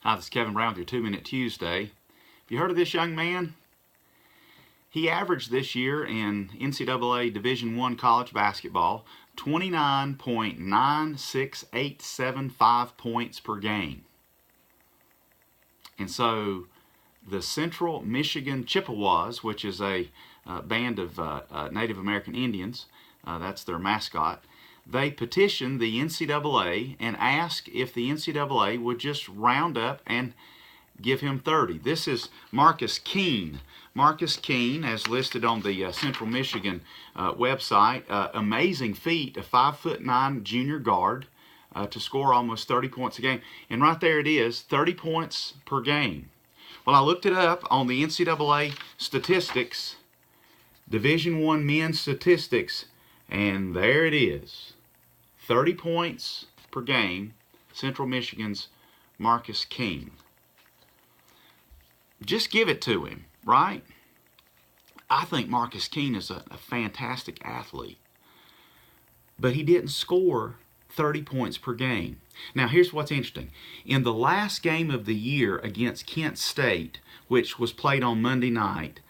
Hi, this is Kevin Brown with your 2 Minute Tuesday. Have you heard of this young man? He averaged this year in NCAA Division I college basketball 29.96875 points per game. And so the Central Michigan Chippewas, which is a band of Native American Indians, that's their mascot, they petitioned the NCAA and asked if the NCAA would just round up and give him 30. This is Marcus Keene. Marcus Keene, as listed on the Central Michigan website, amazing feat, a 5'9" junior guard to score almost 30 points a game. And right there it is, 30 points per game. Well, I looked it up on the NCAA statistics, Division I men's statistics, and there it is. 30 points per game, Central Michigan's Marcus Keene. Just give it to him, right? I think Marcus Keene is a fantastic athlete, but he didn't score 30 points per game. Now, here's what's interesting. In the last game of the year against Kent State, which was played on Monday night,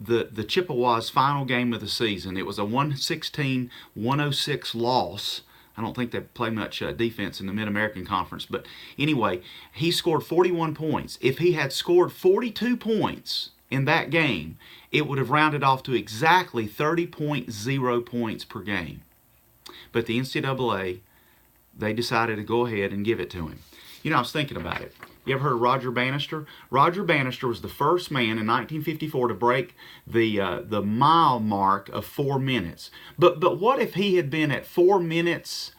the Chippewas' final game of the season, it was a 116-106 loss. I don't think they play much defense in the Mid-American Conference. But anyway, he scored 41 points. If he had scored 42 points in that game, it would have rounded off to exactly 30.0 points per game. But the NCAA, they decided to go ahead and give it to him. You know, I was thinking about it. You ever heard of Roger Bannister? Roger Bannister was the first man in 1954 to break the mile mark of 4 minutes. But what if he had been at 4 minutes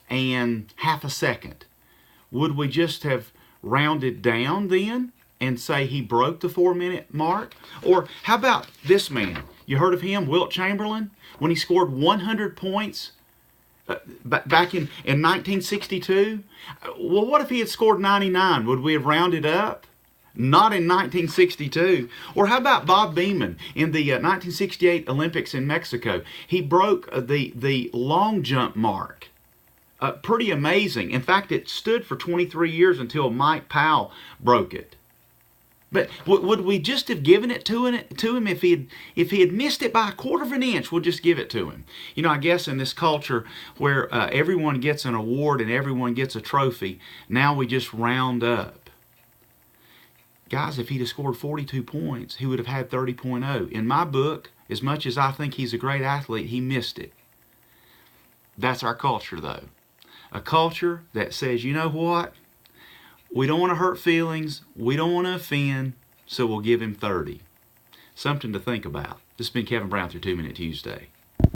and half a second? Would we just have rounded down then and say he broke the 4-minute mark? Or how about this man? You heard of him, Wilt Chamberlain? When he scored 100 points back in 1962? Well, what if he had scored 99? Would we have rounded up? Not in 1962. Or how about Bob Beamon in the 1968 Olympics in Mexico? He broke the long jump mark. Pretty amazing. In fact, it stood for 23 years until Mike Powell broke it. But would we just have given it to him if he had missed it by a quarter of an inch? We'll just give it to him. You know, I guess in this culture where everyone gets an award and everyone gets a trophy, now we just round up. Guys, if he'd have scored 42 points, he would have had 30.0. In my book, as much as I think he's a great athlete, he missed it. That's our culture, though. A culture that says, you know what? We don't want to hurt feelings. We don't want to offend, so we'll give him 30. Something to think about. This has been Kevin Brown with your 2 Minute Tuesday.